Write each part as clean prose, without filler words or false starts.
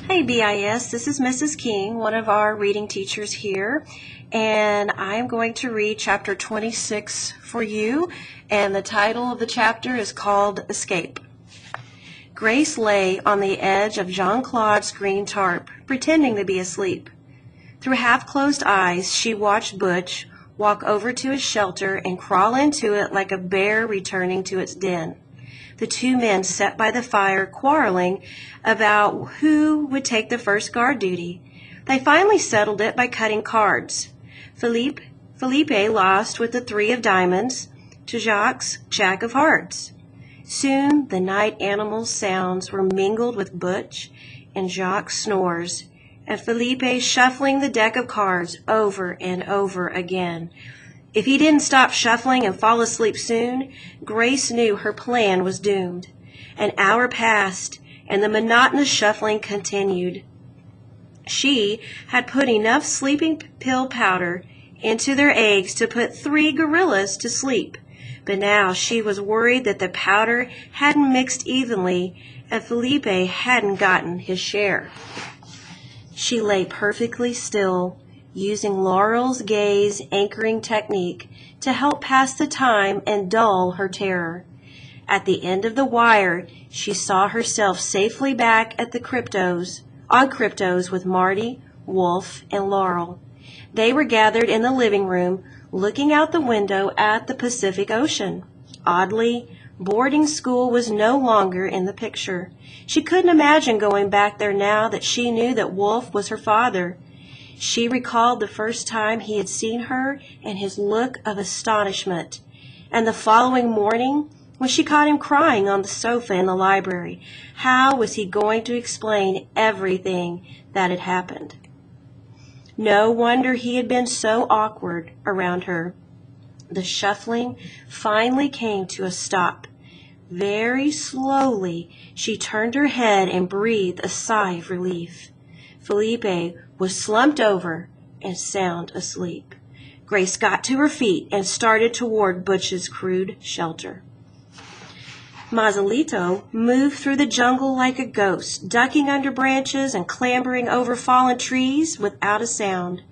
Hey BIS, this is Mrs. King, one of our reading teachers here, and I'm going to read chapter 26 for you, and the title of the chapter is called Escape. Grace lay on the edge of Jean-Claude's green tarp, pretending to be asleep. Through half-closed eyes, she watched Butch walk over to his shelter and crawl into it like a bear returning to its den. The two men sat by the fire quarreling about who would take the first guard duty. They finally settled it by cutting cards. Felipe lost with the 3 of diamonds to Jacques' jack of hearts. Soon the night animal's sounds were mingled with Butch and Jacques' snores, and Felipe shuffling the deck of cards over and over again. If he didn't stop shuffling and fall asleep soon, Grace knew her plan was doomed. An hour passed, and the monotonous shuffling continued. She had put enough sleeping pill powder into their eggs to put 3 gorillas to sleep, but now she was worried that the powder hadn't mixed evenly and Felipe hadn't gotten his share. She lay perfectly still, using Laurel's gaze anchoring technique to help pass the time and dull her terror. At the end of the wire, she saw herself safely back at the Cryptos with Marty, Wolf, and Laurel. They were gathered in the living room, looking out the window at the Pacific Ocean. Oddly, boarding school was no longer in the picture. She couldn't imagine going back there now that she knew that Wolf was her father. She recalled the first time he had seen her and his look of astonishment, and the following morning when she caught him crying on the sofa in the library. How was he going to explain everything that had happened? No wonder he had been so awkward around her. The shuffling finally came to a stop. Very slowly, she turned her head and breathed a sigh of relief. Felipe was slumped over and sound asleep. Grace got to her feet and started toward Butch's crude shelter. Mazelito moved through the jungle like a ghost, ducking under branches and clambering over fallen trees without a sound.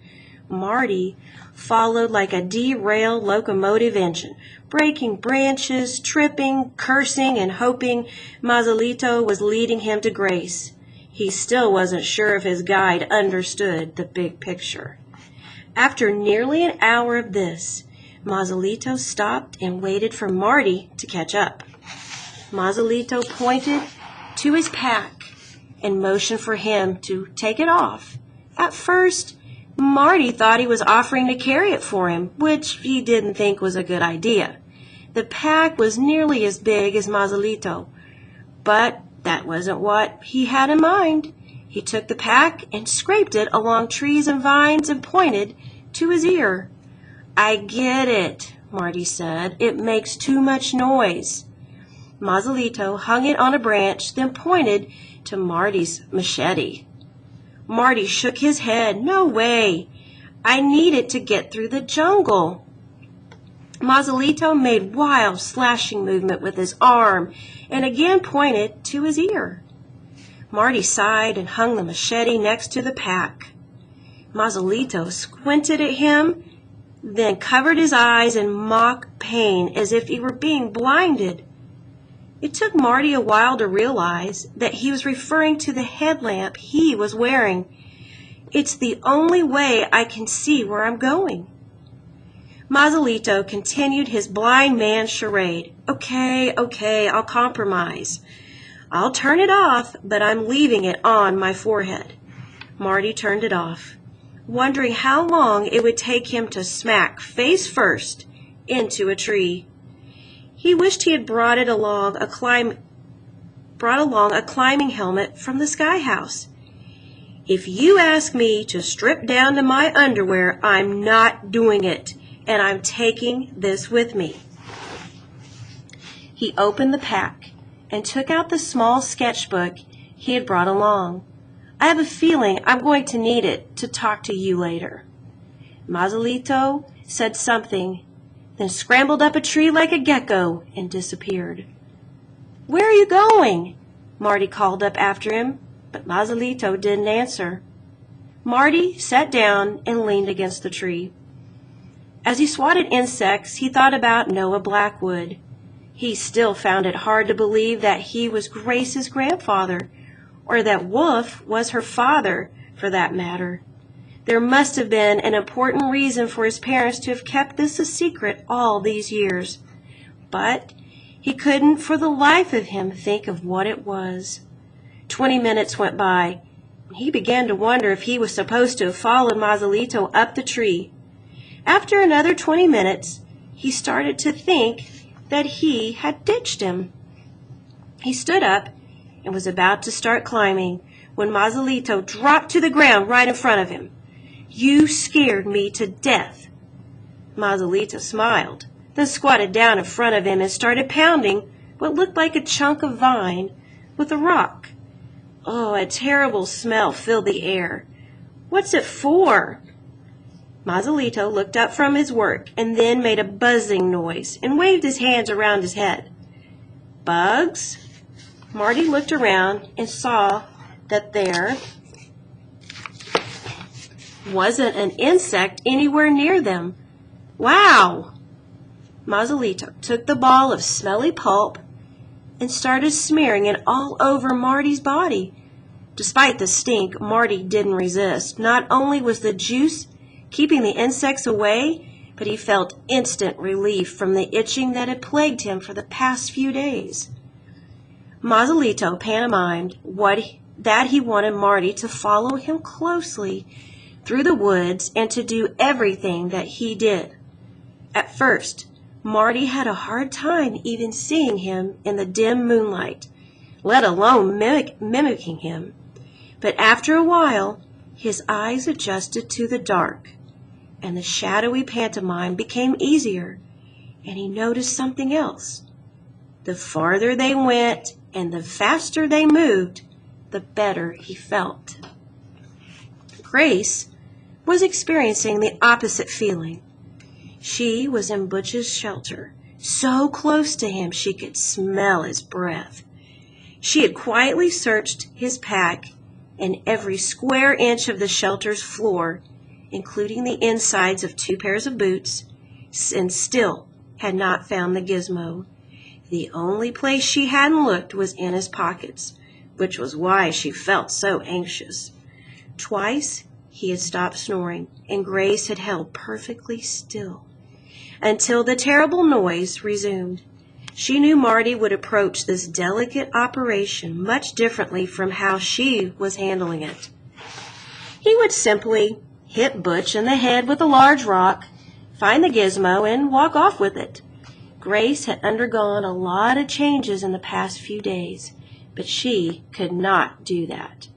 Marty followed like a derailed locomotive engine, breaking branches, tripping, cursing, and hoping Mazelito was leading him to Grace. He still wasn't sure if his guide understood the big picture. After nearly an hour of this, Mazelito stopped and waited for Marty to catch up. Mazelito pointed to his pack and motioned for him to take it off. At first, Marty thought he was offering to carry it for him, which he didn't think was a good idea. The pack was nearly as big as Mazelito, but that wasn't what he had in mind. He took the pack and scraped it along trees and vines and pointed to his ear. "I get it," Marty said. "It makes too much noise." Mazelito hung it on a branch, then pointed to Marty's machete. Marty shook his head. "No way. I need it to get through the jungle." Mazelito made wild slashing movement with his arm and again pointed to his ear. Marty sighed and hung the machete next to the pack. Mazelito squinted at him, then covered his eyes in mock pain as if he were being blinded. It took Marty a while to realize that he was referring to the headlamp he was wearing. "It's the only way I can see where I'm going." Mazelito continued his blind man charade. Okay, I'll compromise. I'll turn it off, but I'm leaving it on my forehead." Marty turned it off, wondering how long it would take him to smack face first into a tree. He wished he had brought along a climbing helmet from the Sky House. "If you ask me to strip down to my underwear, I'm not doing it, and I'm taking this with me." He opened the pack and took out the small sketchbook he had brought along. "I have a feeling I'm going to need it to talk to you later." Mazelito said something, then scrambled up a tree like a gecko and disappeared. "Where are you going?" Marty called up after him. but Mazelito didn't answer. Marty sat down and leaned against the tree. As he swatted insects, he thought about Noah Blackwood. He still found it hard to believe that he was Grace's grandfather, or that Wolf was her father, for that matter. There must have been an important reason for his parents to have kept this a secret all these years. But he couldn't for the life of him think of what it was. 20 minutes went by. He began to wonder if he was supposed to have followed Mazelito up the tree. After another 20 minutes, he started to think that he had ditched him. He stood up and was about to start climbing when Mazelito dropped to the ground right in front of him. "You scared me to death." Mazelito smiled, then squatted down in front of him and started pounding what looked like a chunk of vine with a rock. Oh, a terrible smell filled the air. "What's it for?" Mazelito looked up from his work and then made a buzzing noise and waved his hands around his head. "Bugs?" Marty looked around and saw that there wasn't an insect anywhere near them. "Wow!" Mazelito took the ball of smelly pulp and started smearing it all over Marty's body. Despite the stink, Marty didn't resist. Not only was the juice keeping the insects away, but he felt instant relief from the itching that had plagued him for the past few days. Mazelito pantomimed that he wanted Marty to follow him closely through the woods and to do everything that he did. At first, Marty had a hard time even seeing him in the dim moonlight, let alone mimicking him. But after a while, his eyes adjusted to the dark, and the shadowy pantomime became easier, and he noticed something else. The farther they went and the faster they moved, the better he felt. Grace was experiencing the opposite feeling. She was in Butch's shelter, so close to him she could smell his breath. She had quietly searched his pack and every square inch of the shelter's floor, including the insides of 2 pairs of boots, and still had not found the gizmo. The only place she hadn't looked was in his pockets, which was why she felt so anxious. Twice he had stopped snoring, and Grace had held perfectly still until the terrible noise resumed. She knew Marty would approach this delicate operation much differently from how she was handling it. He would simply hit Butch in the head with a large rock, find the gizmo, and walk off with it. Grace had undergone a lot of changes in the past few days, but she could not do that.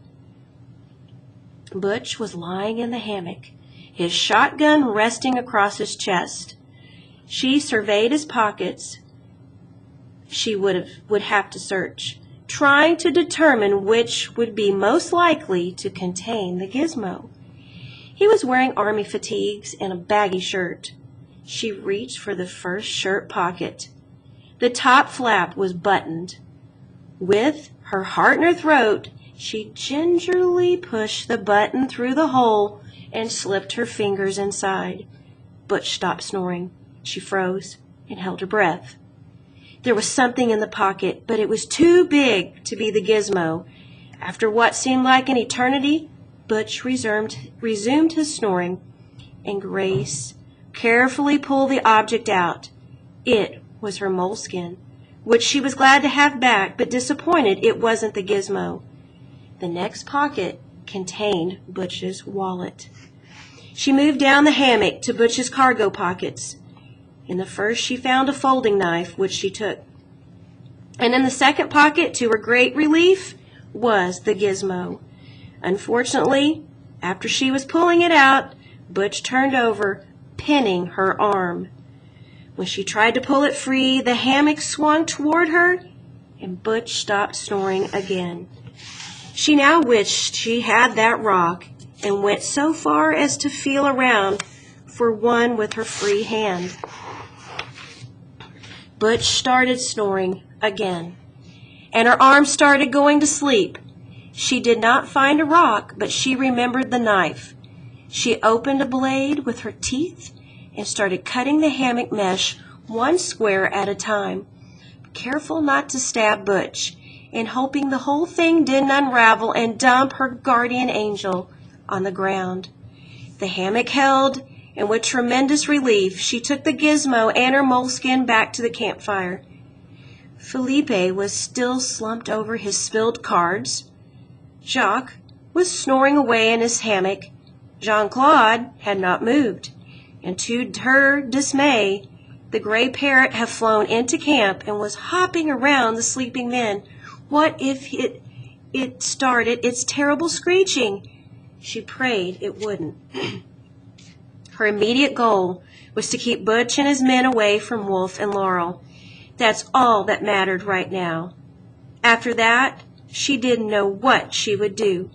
Butch was lying in the hammock, his shotgun resting across his chest. She surveyed his pockets. She would have to search, trying to determine which would be most likely to contain the gizmo. He was wearing army fatigues and a baggy shirt. She reached for the first shirt pocket. The top flap was buttoned. With her heart in her throat, she gingerly pushed the button through the hole and slipped her fingers inside. Butch stopped snoring. She froze and held her breath. There was something in the pocket, but it was too big to be the gizmo. After what seemed like an eternity, Butch resumed his snoring, and Grace carefully pulled the object out. It was her moleskin, which she was glad to have back, but disappointed it wasn't the gizmo. The next pocket contained Butch's wallet. She moved down the hammock to Butch's cargo pockets. In the first, she found a folding knife, which she took. And in the second pocket, to her great relief, was the gizmo. Unfortunately, after she was pulling it out, Butch turned over, pinning her arm. When she tried to pull it free, the hammock swung toward her, and Butch stopped snoring again. She now wished she had that rock and went so far as to feel around for one with her free hand. Butch started snoring again, and her arm started going to sleep. She did not find a rock, but she remembered the knife. She opened a blade with her teeth and started cutting the hammock mesh one square at a time, careful not to stab Butch, and hoping the whole thing didn't unravel and dump her guardian angel on the ground. The hammock held, and with tremendous relief, she took the gizmo and her moleskin back to the campfire. Felipe was still slumped over his spilled cards. Jacques was snoring away in his hammock. Jean-Claude had not moved, and to her dismay, the gray parrot had flown into camp and was hopping around the sleeping men. What if it started its terrible screeching? She prayed it wouldn't. Her immediate goal was to keep Butch and his men away from Wolf and Laurel. That's all that mattered right now. After that, she didn't know what she would do.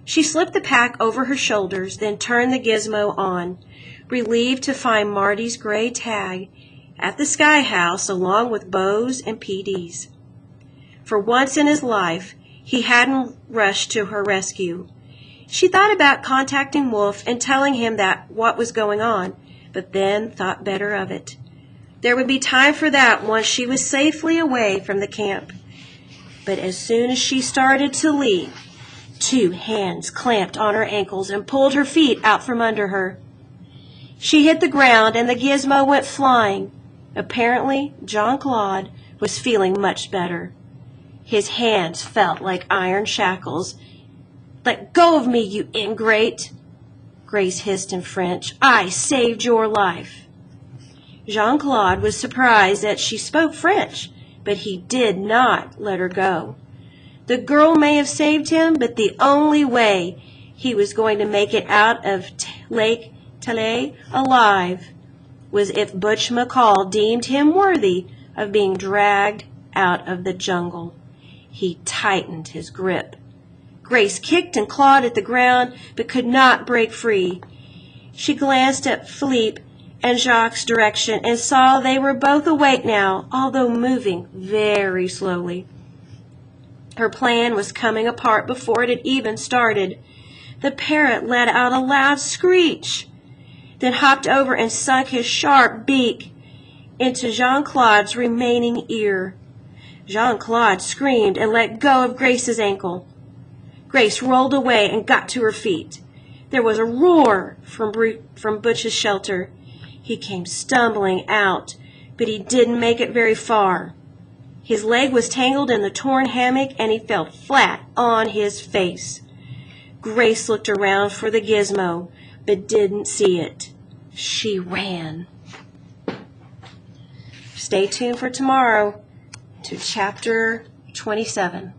She slipped the pack over her shoulders, then turned the gizmo on, relieved to find Marty's gray tag at the Sky House along with Bo's and PD's. For once in his life, he hadn't rushed to her rescue. She thought about contacting Wolf and telling him that what was going on, but then thought better of it. There would be time for that once she was safely away from the camp. But as soon as she started to leave, 2 hands clamped on her ankles and pulled her feet out from under her. She hit the ground and the gizmo went flying. Apparently, Jean-Claude was feeling much better. His hands felt like iron shackles. "Let go of me, you ingrate!" Grace hissed in French. "I saved your life." Jean-Claude was surprised that she spoke French, but he did not let her go. The girl may have saved him, but the only way he was going to make it out of Lake Talay alive was if Butch McCall deemed him worthy of being dragged out of the jungle. He tightened his grip. Grace kicked and clawed at the ground, but could not break free. She glanced at Philippe and Jacques' direction and saw they were both awake now, although moving very slowly. Her plan was coming apart before it had even started. The parrot let out a loud screech, then hopped over and sunk his sharp beak into Jean-Claude's remaining ear. Jean-Claude screamed and let go of Grace's ankle. Grace rolled away and got to her feet. There was a roar from Butch's shelter. He came stumbling out, but he didn't make it very far. His leg was tangled in the torn hammock, and he fell flat on his face. Grace looked around for the gizmo, but didn't see it. She ran. Stay tuned for tomorrow to Chapter 27.